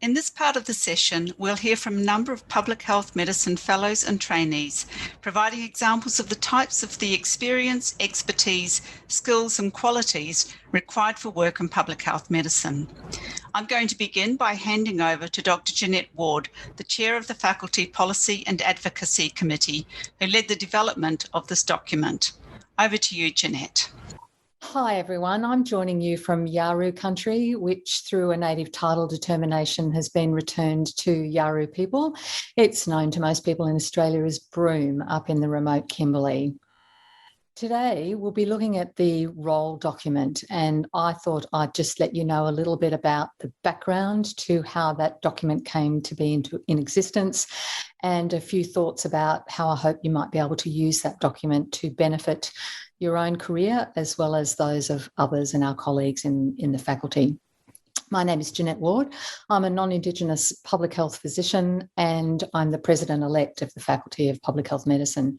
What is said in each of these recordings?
In this part of the session, we'll hear from a number of public health medicine fellows and trainees, providing examples of the types of the experience, expertise, skills and qualities required for work in public health medicine. I'm going to begin by handing over to Dr. Jeanette Ward, the Chair of the Faculty Policy and Advocacy Committee, who led the development of this document. Over to you, Jeanette. Hi everyone, I'm joining you from Yawuru country, which through a native title determination has been returned to Yawuru people. It's known to most people in Australia as Broome up in the remote Kimberley. Today we'll be looking at the role document, and I thought I'd just let you know a little bit about the background to how that document came to be in existence, and a few thoughts about how I hope you might be able to use that document to benefit your own career as well as those of others and our colleagues in the faculty. My name is Jeanette Ward. I'm a non-Indigenous public health physician and I'm the President-elect of the Faculty of Public Health Medicine.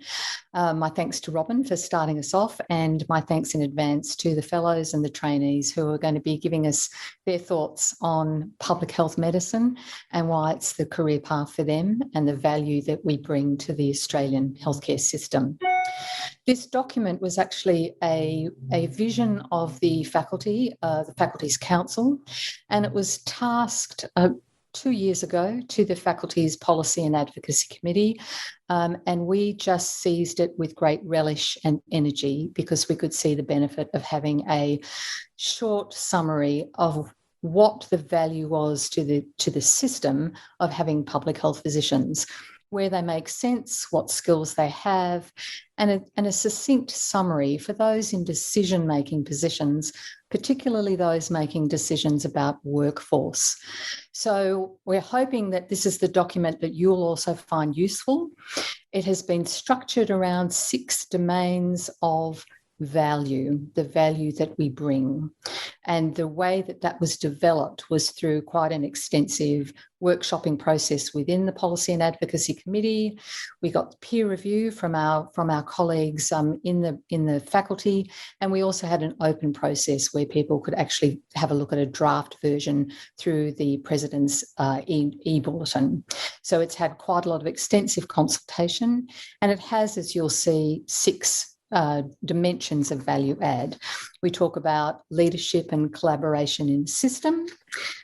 My thanks to Robin for starting us off, and my thanks in advance to the fellows and the trainees who are going to be giving us their thoughts on public health medicine and why it's the career path for them and the value that we bring to the Australian healthcare system. This document was actually a vision of the faculty, the Faculty's Council, and it was tasked 2 years ago to the Faculty's Policy and Advocacy Committee, and we just seized it with great relish and energy because we could see the benefit of having a short summary of what the value was to the system of having public health physicians, where they make sense, what skills they have, and a succinct summary for those in decision-making positions, particularly those making decisions about workforce. So we're hoping that this is the document that you'll also find useful. It has been structured around 6 domains of value, the value that we bring. And the way that was developed was through quite an extensive workshopping process within the Policy and Advocacy Committee. We got peer review from our colleagues in the faculty, and we also had an open process where people could actually have a look at a draft version through the President's e-bulletin. So it's had quite a lot of extensive consultation, and it has, as you'll see, 6 dimensions of value add. We talk about leadership and collaboration in system.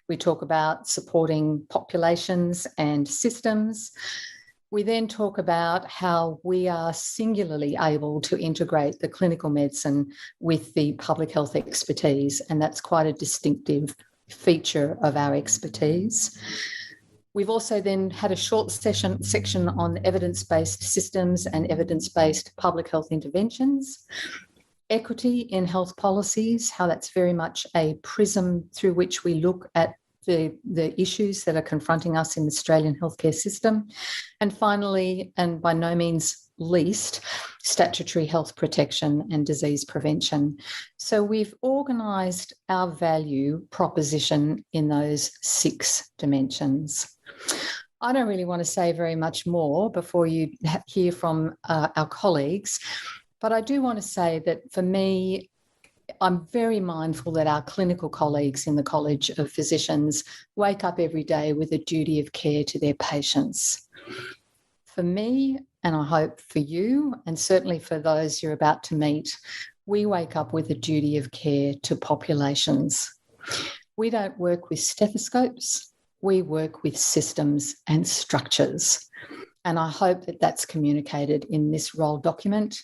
We talk about supporting populations and systems. We then talk about how we are singularly able to integrate the clinical medicine with the public health expertise, and that's quite a distinctive feature of our expertise. We've also then had a short section on evidence-based systems and evidence-based public health interventions. Equity in health policies, how that's very much a prism through which we look at the issues that are confronting us in the Australian healthcare system. And finally, and by no means least, statutory health protection and disease prevention. So we've organised our value proposition in those 6 dimensions. I don't really want to say very much more before you hear from our colleagues, but I do want to say that for me, I'm very mindful that our clinical colleagues in the College of Physicians wake up every day with a duty of care to their patients. For me, and I hope for you, and certainly for those you're about to meet, we wake up with a duty of care to populations. We don't work with stethoscopes. We work with systems and structures. And I hope that that's communicated in this role document.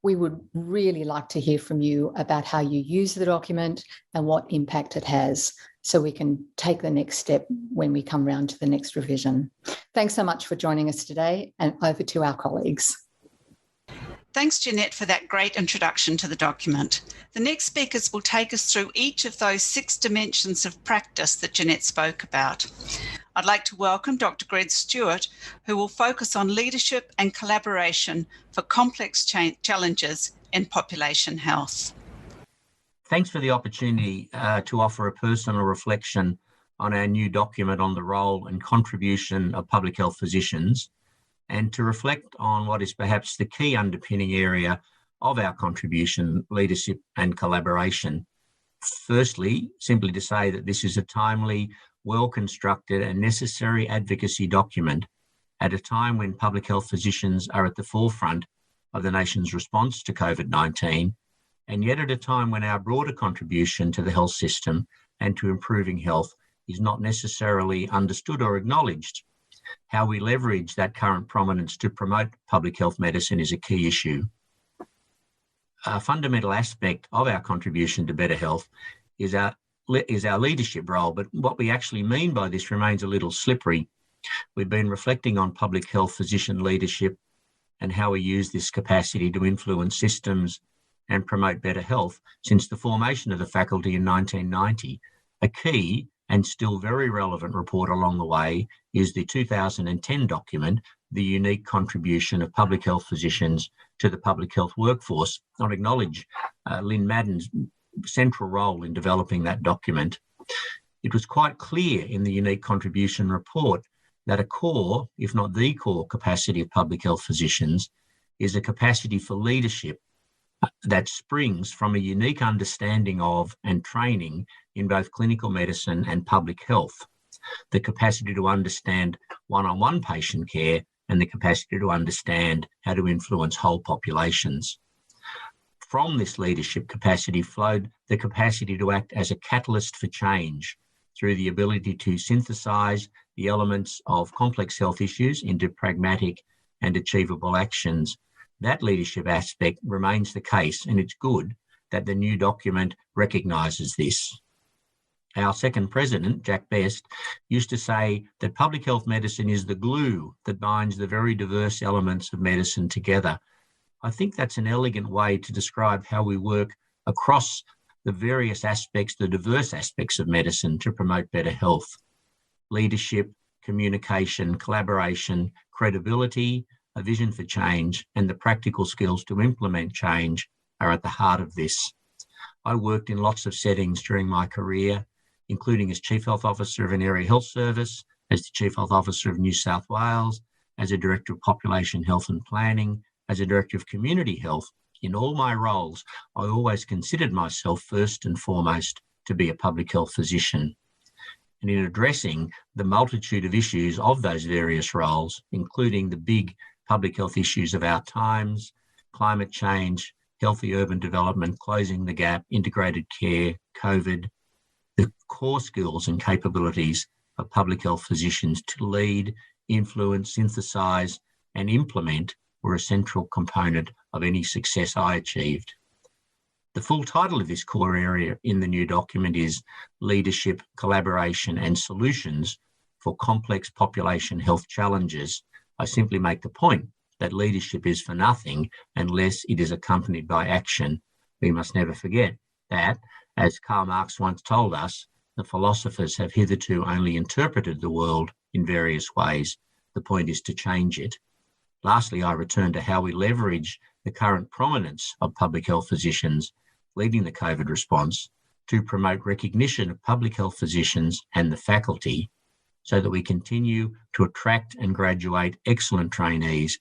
We would really like to hear from you about how you use the document and what impact it has, so we can take the next step when we come round to the next revision. Thanks so much for joining us today, and over to our colleagues. Thanks, Jeanette, for that great introduction to the document. The next speakers will take us through each of those 6 dimensions of practice that Jeanette spoke about. I'd like to welcome Dr. Greg Stewart, who will focus on leadership and collaboration for complex challenges in population health. Thanks for the opportunity to offer a personal reflection on our new document on the role and contribution of public health physicians, and to reflect on what is perhaps the key underpinning area of our contribution, leadership and collaboration. Firstly, simply to say that this is a timely, well-constructed and necessary advocacy document at a time when public health physicians are at the forefront of the nation's response to COVID-19, and yet at a time when our broader contribution to the health system and to improving health is not necessarily understood or acknowledged. How we leverage that current prominence to promote public health medicine is a key issue. A fundamental aspect of our contribution to better health is our leadership role, but what we actually mean by this remains a little slippery. We've been reflecting on public health physician leadership and how we use this capacity to influence systems and promote better health since the formation of the faculty in 1990. A key and still very relevant report along the way is the 2010 document, The Unique Contribution of Public Health Physicians to the Public Health Workforce. I'll acknowledge Lynn Madden's central role in developing that document. It was quite clear in the Unique Contribution report that a core, if not the core capacity of public health physicians is a capacity for leadership that springs from a unique understanding of and training in both clinical medicine and public health, the capacity to understand one-on-one patient care and the capacity to understand how to influence whole populations. From this leadership capacity flowed the capacity to act as a catalyst for change through the ability to synthesize the elements of complex health issues into pragmatic and achievable actions. That leadership aspect remains the case, and it's good that the new document recognises this. Our second president, Jack Best, used to say that public health medicine is the glue that binds the very diverse elements of medicine together. I think that's an elegant way to describe how we work across the various aspects, the diverse aspects of medicine to promote better health. Leadership, communication, collaboration, credibility, a vision for change, and the practical skills to implement change are at the heart of this. I worked in lots of settings during my career, including as Chief Health Officer of an area health service, as the Chief Health Officer of New South Wales, as a Director of Population Health and Planning, as a Director of Community Health. In all my roles, I always considered myself first and foremost to be a public health physician. And in addressing the multitude of issues of those various roles, including the big public health issues of our times, climate change, healthy urban development, closing the gap, integrated care, COVID, the core skills and capabilities of public health physicians to lead, influence, synthesize, and implement were a central component of any success I achieved. The full title of this core area in the new document is Leadership, Collaboration and Solutions for Complex Population Health Challenges. I simply make the point that leadership is for nothing unless it is accompanied by action. We must never forget that, as Karl Marx once told us, the philosophers have hitherto only interpreted the world in various ways. The point is to change it. Lastly, I return to how we leverage the current prominence of public health physicians leading the COVID response to promote recognition of public health physicians and the faculty so that we continue to attract and graduate excellent trainees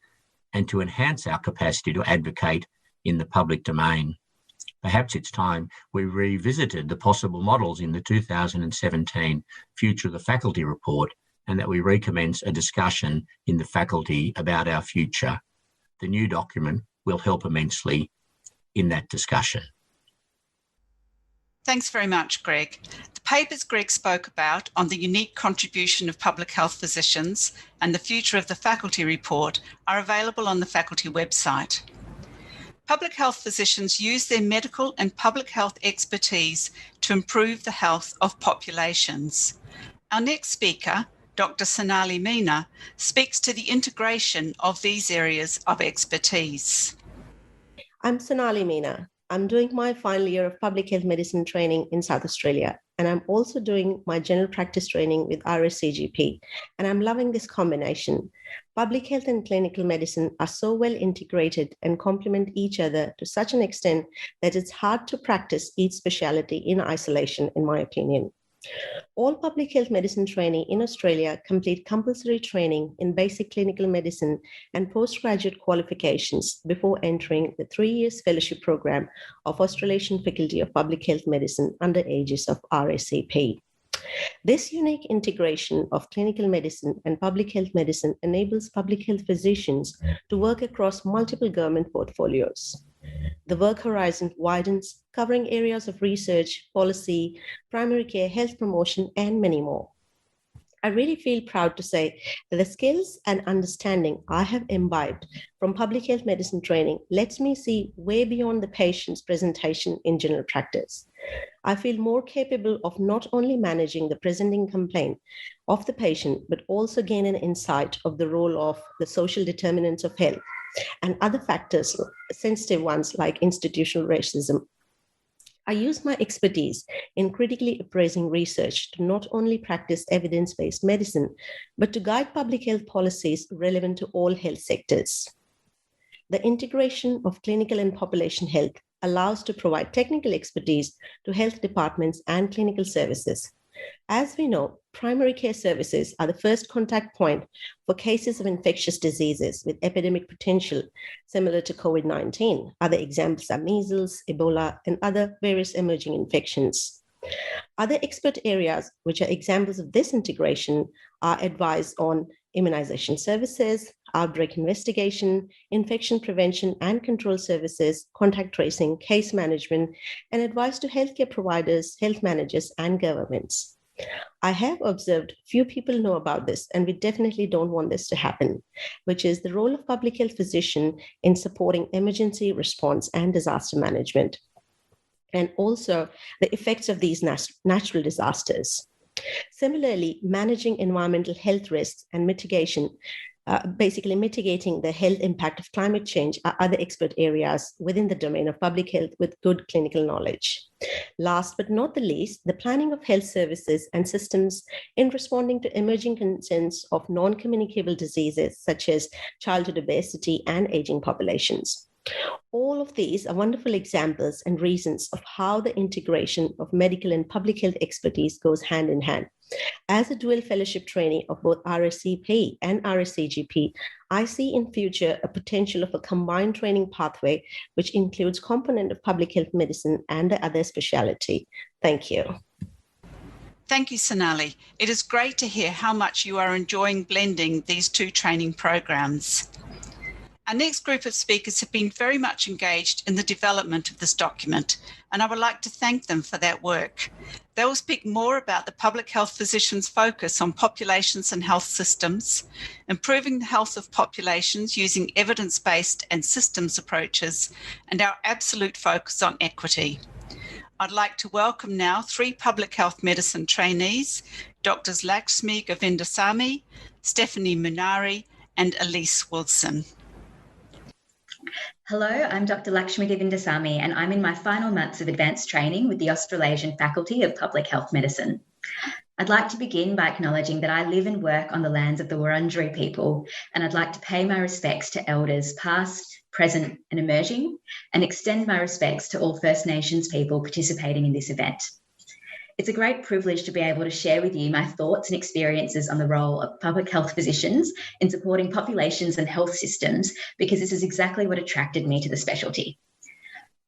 and to enhance our capacity to advocate in the public domain. Perhaps it's time we revisited the possible models in the 2017 Future of the Faculty report and that we recommence a discussion in the faculty about our future. The new document will help immensely in that discussion. Thanks very much, Greg. The papers Greg spoke about on the unique contribution of public health physicians and the Future of the Faculty report are available on the faculty website. Public health physicians use their medical and public health expertise to improve the health of populations. Our next speaker, Dr. Sonali Meena, speaks to the integration of these areas of expertise. I'm Sonali Meena. I'm doing my final year of public health medicine training in South Australia, and I'm also doing my general practice training with RSCGP, and I'm loving this combination. Public health and clinical medicine are so well integrated and complement each other to such an extent that it's hard to practice each specialty in isolation, in my opinion. All public health medicine training in Australia complete compulsory training in basic clinical medicine and postgraduate qualifications before entering the 3 years fellowship program of Australasian Faculty of Public Health Medicine under aegis of RSCP. This unique integration of clinical medicine and public health medicine enables public health physicians to work across multiple government portfolios. The work horizon widens, covering areas of research, policy, primary care, health promotion, and many more. I really feel proud to say that the skills and understanding I have imbibed from public health medicine training lets me see way beyond the patient's presentation in general practice. I feel more capable of not only managing the presenting complaint of the patient, but also gain an insight of the role of the social determinants of health and other factors, sensitive ones like institutional racism. I use my expertise in critically appraising research to not only practice evidence-based medicine, but to guide public health policies relevant to all health sectors. The integration of clinical and population health allows to provide technical expertise to health departments and clinical services. As we know, primary care services are the first contact point for cases of infectious diseases with epidemic potential, similar to COVID-19. Other examples are measles, Ebola, and other various emerging infections. Other expert areas, which are examples of this integration, are advice on immunization services, outbreak investigation, infection prevention and control services, contact tracing, case management, and advice to healthcare providers, health managers, and governments. I have observed few people know about this, and we definitely don't want this to happen, which is the role of public health physician in supporting emergency response and disaster management, and also the effects of these natural disasters. Similarly, managing environmental health risks and mitigation, basically mitigating the health impact of climate change, are other expert areas within the domain of public health with good clinical knowledge. Last but not the least, the planning of health services and systems in responding to emerging concerns of non-communicable diseases such as childhood obesity and aging populations. All of these are wonderful examples and reasons of how the integration of medical and public health expertise goes hand in hand. As a dual fellowship trainee of both RSCP and RSCGP, I see in future a potential of a combined training pathway, which includes component of public health medicine and the other specialty. Thank you. Thank you, Sonali. It is great to hear how much you are enjoying blending these two training programs. Our next group of speakers have been very much engaged in the development of this document, and I would like to thank them for that work. They will speak more about the public health physician's focus on populations and health systems, improving the health of populations using evidence-based and systems approaches, and our absolute focus on equity. I'd like to welcome now 3 public health medicine trainees, Drs. Lakshmi Govindasamy, Stephanie Munari, and Elise Wilson. Hello, I'm Dr. Lakshmi Govindasamy, and I'm in my final months of advanced training with the Australasian Faculty of Public Health Medicine. I'd like to begin by acknowledging that I live and work on the lands of the Wurundjeri people, and I'd like to pay my respects to elders past, present, and emerging, and extend my respects to all First Nations people participating in this event. It's a great privilege to be able to share with you my thoughts and experiences on the role of public health physicians in supporting populations and health systems, because this is exactly what attracted me to the specialty.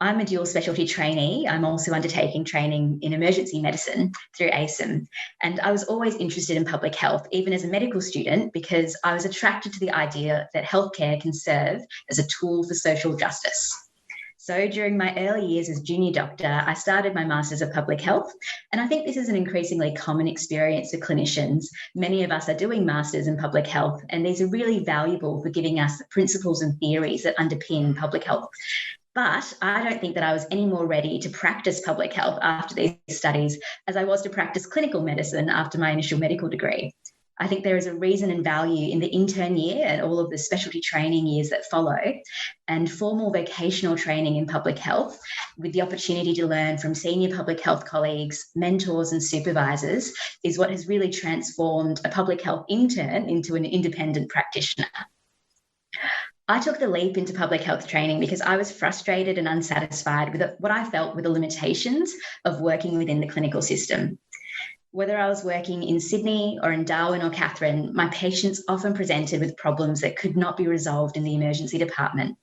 I'm a dual specialty trainee. I'm also undertaking training in emergency medicine through ASIM. And I was always interested in public health, even as a medical student, because I was attracted to the idea that healthcare can serve as a tool for social justice. So during my early years as junior doctor, I started my Masters of Public Health, and I think this is an increasingly common experience for clinicians. Many of us are doing Masters in Public Health, and these are really valuable for giving us the principles and theories that underpin public health. But I don't think that I was any more ready to practice public health after these studies as I was to practice clinical medicine after my initial medical degree. I think there is a reason and value in the intern year and all of the specialty training years that follow, and formal vocational training in public health with the opportunity to learn from senior public health colleagues, mentors and supervisors is what has really transformed a public health intern into an independent practitioner. I took the leap into public health training because I was frustrated and unsatisfied with what I felt were the limitations of working within the clinical system. Whether I was working in Sydney or in Darwin or Katherine, my patients often presented with problems that could not be resolved in the emergency department.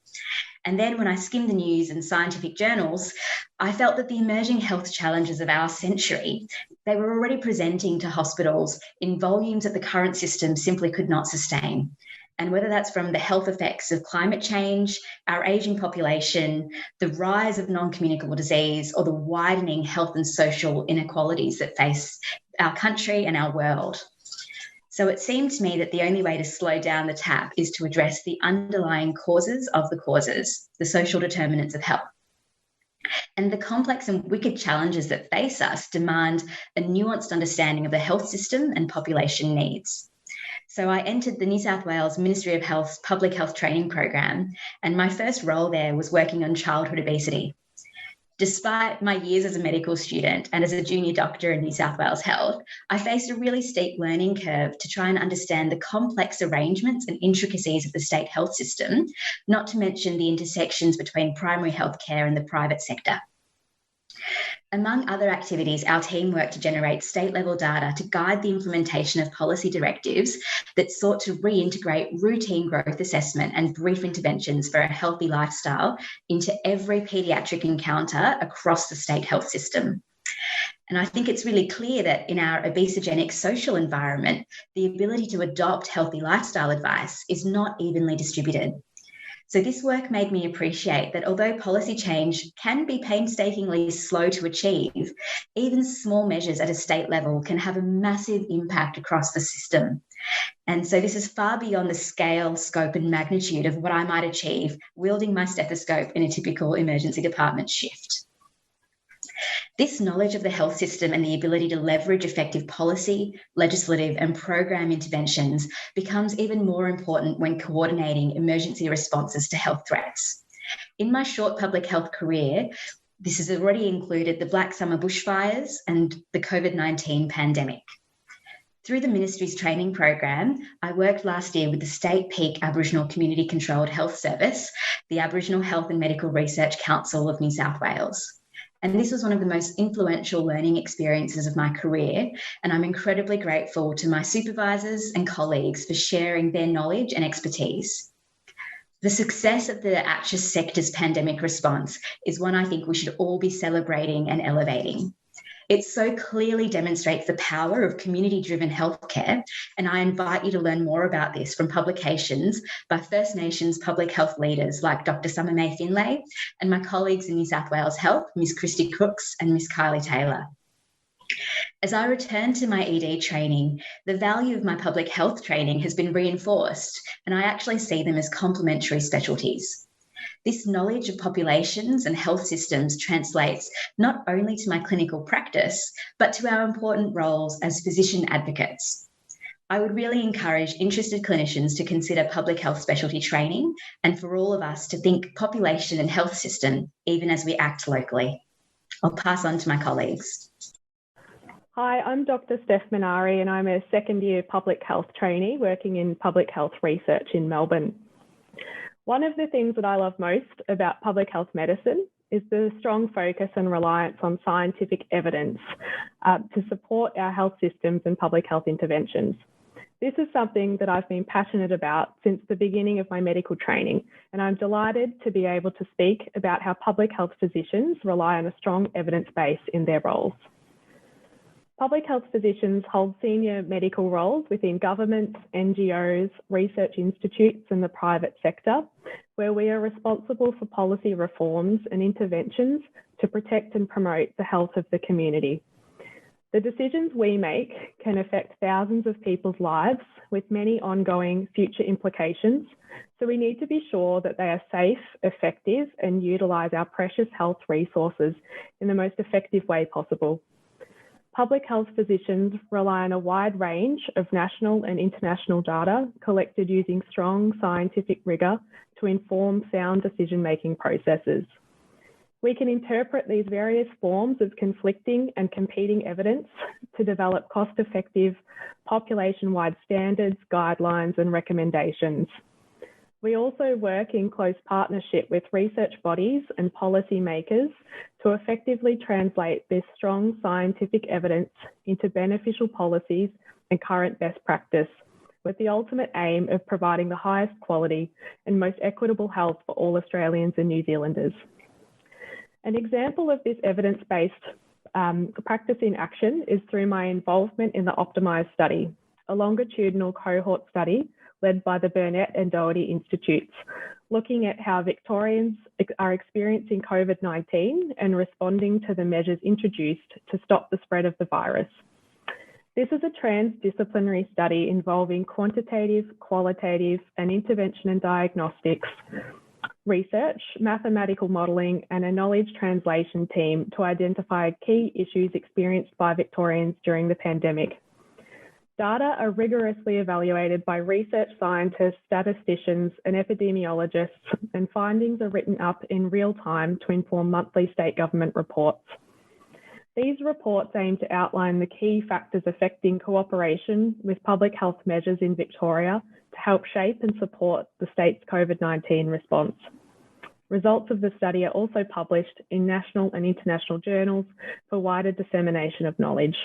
And then when I skimmed the news and scientific journals, I felt that the emerging health challenges of our century, they were already presenting to hospitals in volumes that the current system simply could not sustain. And whether that's from the health effects of climate change, our ageing population, the rise of non-communicable disease, or the widening health and social inequalities that face our country and our world. So it seemed to me that the only way to slow down the tap is to address the underlying causes of the causes, the social determinants of health. And the complex and wicked challenges that face us demand a nuanced understanding of the health system and population needs. So I entered the New South Wales Ministry of Health's Public Health Training Program, and my first role there was working on childhood obesity. Despite my years as a medical student and as a junior doctor in New South Wales Health, I faced a really steep learning curve to try and understand the complex arrangements and intricacies of the state health system, not to mention the intersections between primary health care and the private sector. Among other activities, our team worked to generate state-level data to guide the implementation of policy directives that sought to reintegrate routine growth assessment and brief interventions for a healthy lifestyle into every paediatric encounter across the state health system. And I think it's really clear that in our obesogenic social environment, the ability to adopt healthy lifestyle advice is not evenly distributed. So this work made me appreciate that although policy change can be painstakingly slow to achieve, even small measures at a state level can have a massive impact across the system. And so this is far beyond the scale, scope, and magnitude of what I might achieve wielding my stethoscope in a typical emergency department shift. This knowledge of the health system and the ability to leverage effective policy, legislative, and program interventions becomes even more important when coordinating emergency responses to health threats. In my short public health career, this has already included the Black Summer bushfires and the COVID-19 pandemic. Through the Ministry's training program, I worked last year with the State Peak Aboriginal Community Controlled Health Service, the Aboriginal Health and Medical Research Council of New South Wales. And this was one of the most influential learning experiences of my career, and I'm incredibly grateful to my supervisors and colleagues for sharing their knowledge and expertise. The success of the ACCHA sector's pandemic response is one I think we should all be celebrating and elevating. It so clearly demonstrates the power of community-driven healthcare, and I invite you to learn more about this from publications by First Nations public health leaders like Dr. Summer May Finlay and my colleagues in New South Wales Health, Ms. Christy Crooks and Ms. Kylie Taylor. As I return to my ED training, the value of my public health training has been reinforced, and I actually see them as complementary specialties. This knowledge of populations and health systems translates not only to my clinical practice, but to our important roles as physician advocates. I would really encourage interested clinicians to consider public health specialty training and for all of us to think population and health system, even as we act locally. I'll pass on to my colleagues. Hi, I'm Dr. Steph Minari and I'm a second-year public health trainee working in public health research in Melbourne. One of the things that I love most about public health medicine is the strong focus and reliance on scientific evidence to support our health systems and public health interventions. This is something that I've been passionate about since the beginning of my medical training, and I'm delighted to be able to speak about how public health physicians rely on a strong evidence base in their roles. Public health physicians hold senior medical roles within governments, NGOs, research institutes and the private sector, where we are responsible for policy reforms and interventions to protect and promote the health of the community. The decisions we make can affect thousands of people's lives with many ongoing future implications, so we need to be sure that they are safe, effective and utilise our precious health resources in the most effective way possible. Public health physicians rely on a wide range of national and international data collected using strong scientific rigour to inform sound decision-making processes. We can interpret these various forms of conflicting and competing evidence to develop cost-effective, population-wide standards, guidelines and recommendations. We also work in close partnership with research bodies and policy makers to effectively translate this strong scientific evidence into beneficial policies and current best practice, with the ultimate aim of providing the highest quality and most equitable health for all Australians and New Zealanders. An example of this evidence-based practice in action is through my involvement in the Optimise study, a longitudinal cohort study led by the Burnett and Doherty Institutes, looking at how Victorians are experiencing COVID-19 and responding to the measures introduced to stop the spread of the virus. This is a transdisciplinary study involving quantitative, qualitative, and intervention and diagnostics research, mathematical modelling, and a knowledge translation team to identify key issues experienced by Victorians during the pandemic. Data are rigorously evaluated by research scientists, statisticians, and epidemiologists, and findings are written up in real time to inform monthly state government reports. These reports aim to outline the key factors affecting cooperation with public health measures in Victoria to help shape and support the state's COVID-19 response. Results of the study are also published in national and international journals for wider dissemination of knowledge.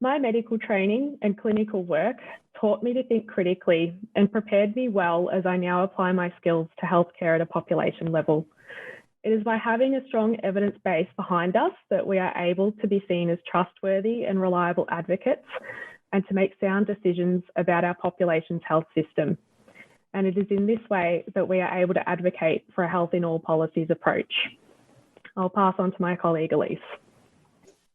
My medical training and clinical work taught me to think critically and prepared me well as I now apply my skills to healthcare at a population level. It is by having a strong evidence base behind us that we are able to be seen as trustworthy and reliable advocates and to make sound decisions about our population's health system. And it is in this way that we are able to advocate for a health in all policies approach. I'll pass on to my colleague Elise.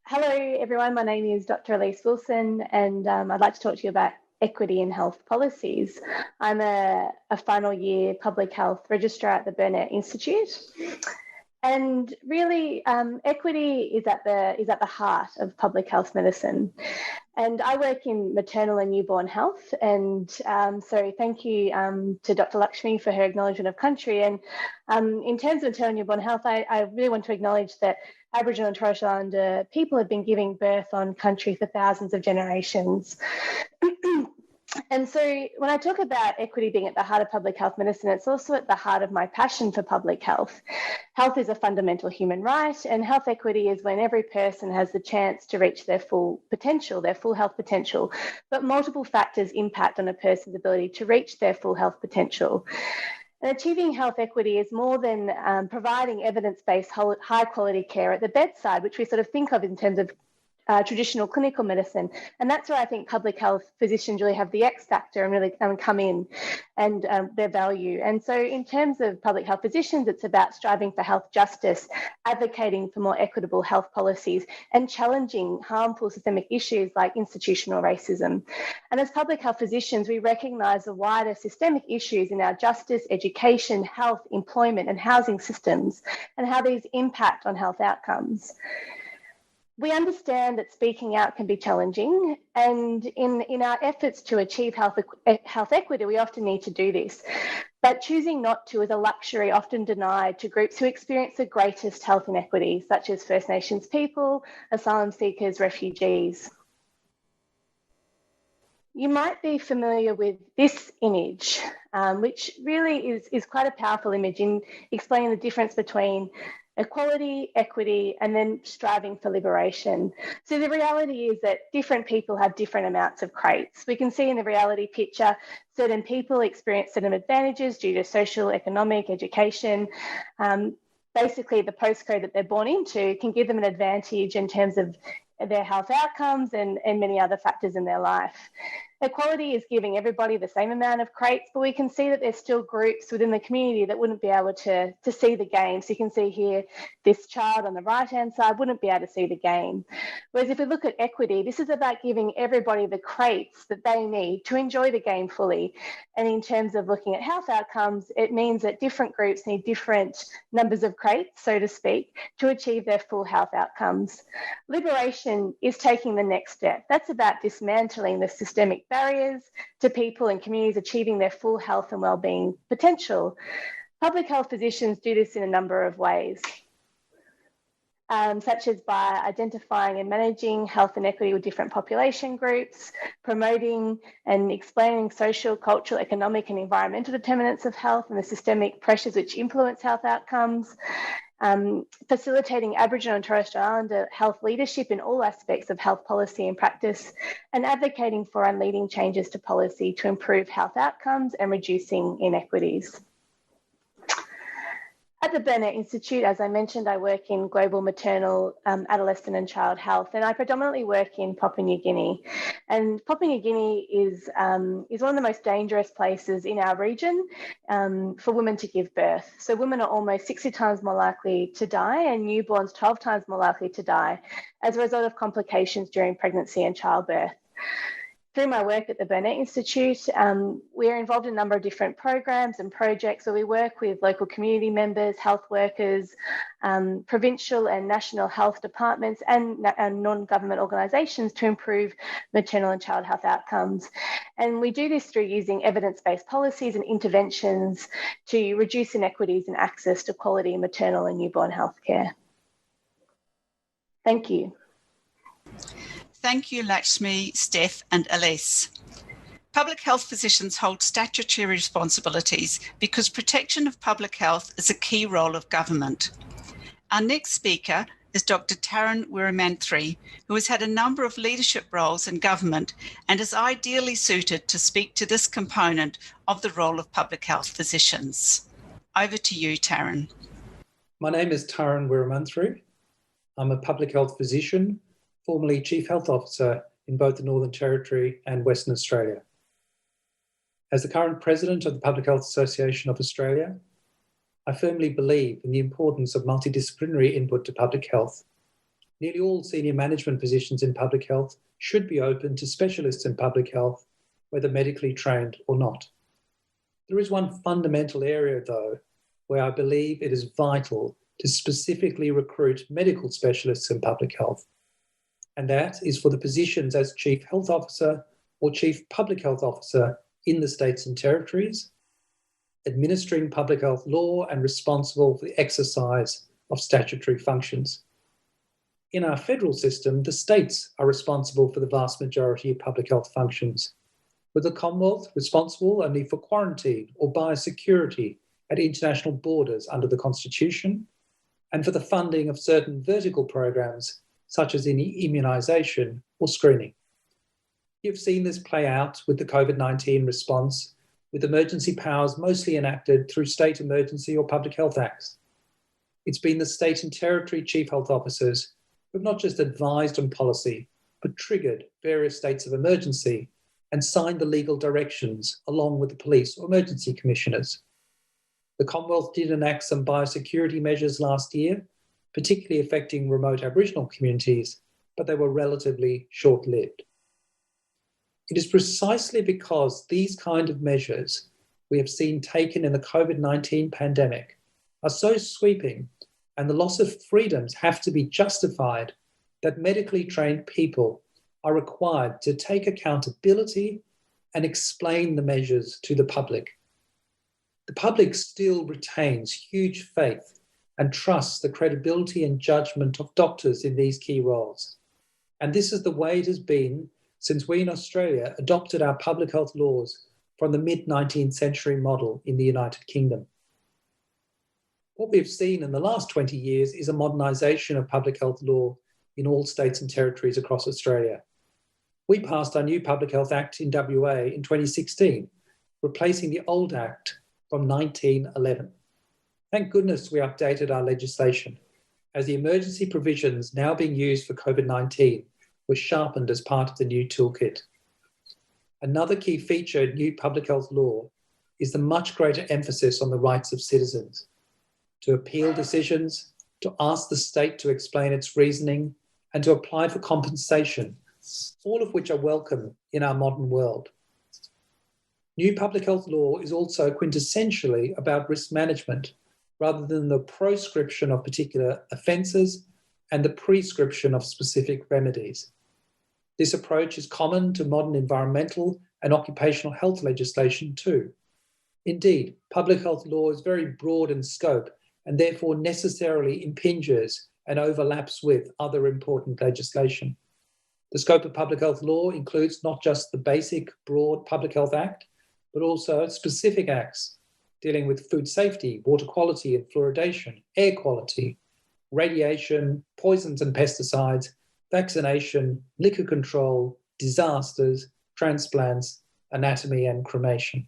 Hello everyone, my name is Dr. Elise Wilson and I'd like to talk to you about equity in health policies. I'm a final year public health registrar at the Burnett Institute. And really, equity is at the heart of public health medicine. And I work in maternal and newborn health. And so thank you to Dr. Lakshmi for her acknowledgement of country. And in terms of maternal and newborn health, I really want to acknowledge that Aboriginal and Torres Strait Islander people have been giving birth on country for thousands of generations. And so when I talk about equity being at the heart of public health medicine, it's also at the heart of my passion for public health. Health is a fundamental human right, and health equity is when every person has the chance to reach their full potential, their full health potential. But multiple factors impact on a person's ability to reach their full health potential. And achieving health equity is more than providing evidence-based high-quality care at the bedside, which we sort of think of in terms of traditional clinical medicine. And that's where I think public health physicians really have the X factor and really come in and their value. And so in terms of public health physicians, it's about striving for health justice, advocating for more equitable health policies, and challenging harmful systemic issues like institutional racism. And as public health physicians, we recognise the wider systemic issues in our justice, education, health, employment and housing systems, and how these impact on health outcomes. We understand that speaking out can be challenging, and in our efforts to achieve health equity, we often need to do this. But choosing not to is a luxury often denied to groups who experience the greatest health inequities, such as First Nations people, asylum seekers, refugees. You might be familiar with this image, which really is quite a powerful image in explaining the difference between equality, equity, and then striving for liberation. So the reality is that different people have different amounts of crates. We can see in the reality picture, certain people experience certain advantages due to social, economic, education. Basically, the postcode that they're born into can give them an advantage in terms of their health outcomes and many other factors in their life. Equality is giving everybody the same amount of crates, but we can see that there's still groups within the community that wouldn't be able to see the game. So you can see here, this child on the right-hand side wouldn't be able to see the game. Whereas if we look at equity, this is about giving everybody the crates that they need to enjoy the game fully. And in terms of looking at health outcomes, it means that different groups need different numbers of crates, so to speak, to achieve their full health outcomes. Liberation is taking the next step. That's about dismantling the systemic barriers to people and communities achieving their full health and wellbeing potential. Public health physicians do this in a number of ways, such as by identifying and managing health inequity with different population groups, promoting and explaining social, cultural, economic and environmental determinants of health and the systemic pressures which influence health outcomes, facilitating Aboriginal and Torres Strait Islander health leadership in all aspects of health policy and practice, and advocating for and leading changes to policy to improve health outcomes and reducing inequities. At the Burnet Institute, as I mentioned, I work in global maternal, adolescent and child health, and I predominantly work in Papua New Guinea. And Papua New Guinea is one of the most dangerous places in our region for women to give birth. So women are almost 60 times more likely to die, and newborns 12 times more likely to die as a result of complications during pregnancy and childbirth. Through my work at the Burnet Institute, we are involved in a number of different programs and projects. So we work with local community members, health workers, provincial and national health departments and non-government organisations to improve maternal and child health outcomes. And we do this through using evidence-based policies and interventions to reduce inequities in access to quality maternal and newborn health care. Thank you. Thank you, Lakshmi, Steph and Elise. Public health physicians hold statutory responsibilities because protection of public health is a key role of government. Our next speaker is Dr. Tarun Weeramanthri, who has had a number of leadership roles in government and is ideally suited to speak to this component of the role of public health physicians. Over to you, Tarun. My name is Tarun Weeramanthri. I'm a public health physician, formerly Chief Health Officer in both the Northern Territory and Western Australia. As the current President of the Public Health Association of Australia, I firmly believe in the importance of multidisciplinary input to public health. Nearly all senior management positions in public health should be open to specialists in public health, whether medically trained or not. There is one fundamental area, though, where I believe it is vital to specifically recruit medical specialists in public health, and that is for the positions as Chief Health Officer or Chief Public Health Officer in the states and territories, administering public health law and responsible for the exercise of statutory functions. In our federal system, the states are responsible for the vast majority of public health functions, with the Commonwealth responsible only for quarantine or biosecurity at international borders under the Constitution, and for the funding of certain vertical programs such as in immunisation or screening. You've seen this play out with the COVID-19 response, with emergency powers mostly enacted through state emergency or public health acts. It's been the state and territory chief health officers who have not just advised on policy, but triggered various states of emergency and signed the legal directions along with the police or emergency commissioners. The Commonwealth did enact some biosecurity measures last year, particularly affecting remote Aboriginal communities, but they were relatively short-lived. It is precisely because these kind of measures we have seen taken in the COVID-19 pandemic are so sweeping and the loss of freedoms have to be justified that medically trained people are required to take accountability and explain the measures to the public. The public still retains huge faith and trusts the credibility and judgment of doctors in these key roles. And this is the way it has been since we in Australia adopted our public health laws from the mid-19th century model in the United Kingdom. What we've seen in the last 20 years is a modernisation of public health law in all states and territories across Australia. We passed our new Public Health Act in WA in 2016, replacing the old Act from 1911. Thank goodness we updated our legislation, as the emergency provisions now being used for COVID-19 were sharpened as part of the new toolkit. Another key feature of new public health law is the much greater emphasis on the rights of citizens to appeal decisions, to ask the state to explain its reasoning, and to apply for compensation, all of which are welcome in our modern world. New public health law is also quintessentially about risk management, rather than the proscription of particular offences and the prescription of specific remedies. This approach is common to modern environmental and occupational health legislation too. Indeed, public health law is very broad in scope and therefore necessarily impinges and overlaps with other important legislation. The scope of public health law includes not just the basic broad Public Health Act, but also specific acts dealing with food safety, water quality and fluoridation, air quality, radiation, poisons and pesticides, vaccination, liquor control, disasters, transplants, anatomy and cremation.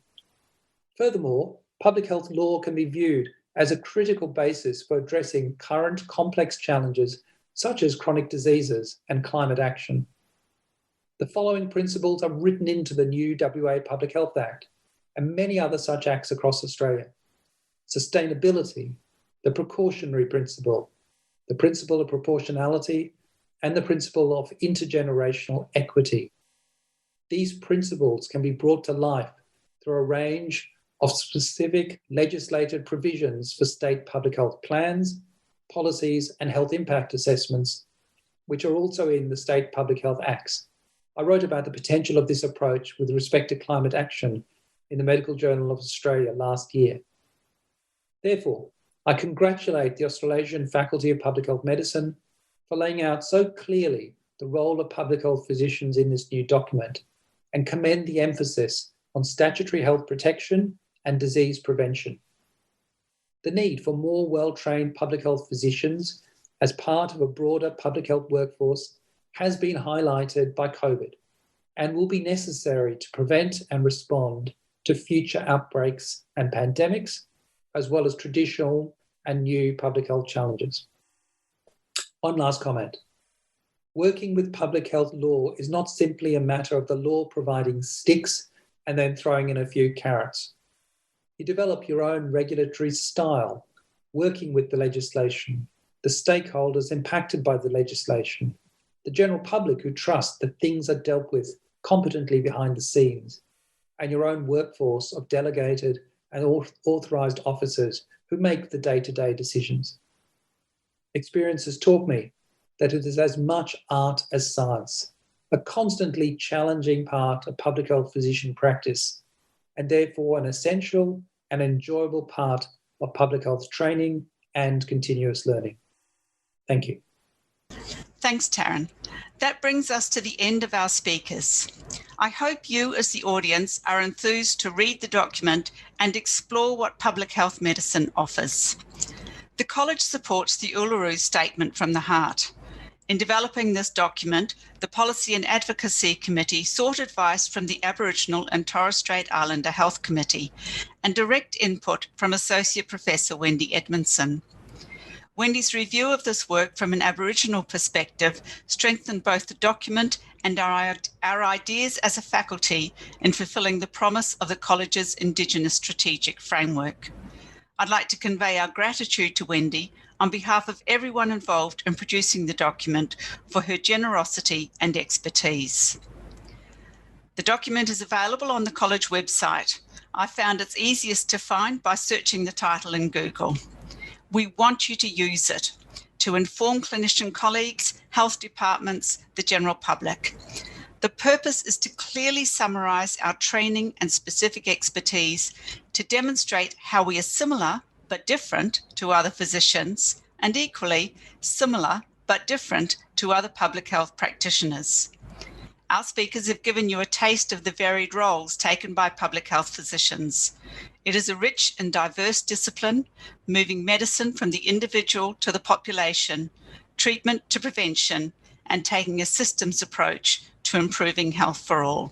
Furthermore, public health law can be viewed as a critical basis for addressing current complex challenges such as chronic diseases and climate action. The following principles are written into the new WA Public Health Act and many other such acts across Australia. Sustainability, the precautionary principle, the principle of proportionality, and the principle of intergenerational equity. These principles can be brought to life through a range of specific legislated provisions for state public health plans, policies, and health impact assessments, which are also in the State Public Health Acts. I wrote about the potential of this approach with respect to climate action in the Medical Journal of Australia last year. Therefore, I congratulate the Australasian Faculty of Public Health Medicine for laying out so clearly the role of public health physicians in this new document and commend the emphasis on statutory health protection and disease prevention. The need for more well-trained public health physicians as part of a broader public health workforce has been highlighted by COVID and will be necessary to prevent and respond to future outbreaks and pandemics, as well as traditional and new public health challenges. One last comment. Working with public health law is not simply a matter of the law providing sticks and then throwing in a few carrots. You develop your own regulatory style, working with the legislation, the stakeholders impacted by the legislation, the general public who trust that things are dealt with competently behind the scenes, and your own workforce of delegated and authorised officers who make the day-to-day decisions. Experience has taught me that it is as much art as science, a constantly challenging part of public health physician practice, and therefore an essential and enjoyable part of public health training and continuous learning. Thank you. Thanks, Taryn. That brings us to the end of our speakers. I hope you, as the audience, are enthused to read the document and explore what public health medicine offers. The College supports the Uluru Statement from the Heart. In developing this document, the Policy and Advocacy Committee sought advice from the Aboriginal and Torres Strait Islander Health Committee and direct input from Associate Professor Wendy Edmondson. Wendy's review of this work from an Aboriginal perspective strengthened both the document and our ideas as a faculty in fulfilling the promise of the College's Indigenous Strategic Framework. I'd like to convey our gratitude to Wendy on behalf of everyone involved in producing the document for her generosity and expertise. The document is available on the College website. I found it's easiest to find by searching the title in Google. We want you to use it to inform clinician colleagues, health departments, the general public. The purpose is to clearly summarise our training and specific expertise to demonstrate how we are similar but different to other physicians, and equally similar but different to other public health practitioners. Our speakers have given you a taste of the varied roles taken by public health physicians. It is a rich and diverse discipline, moving medicine from the individual to the population, treatment to prevention, and taking a systems approach to improving health for all.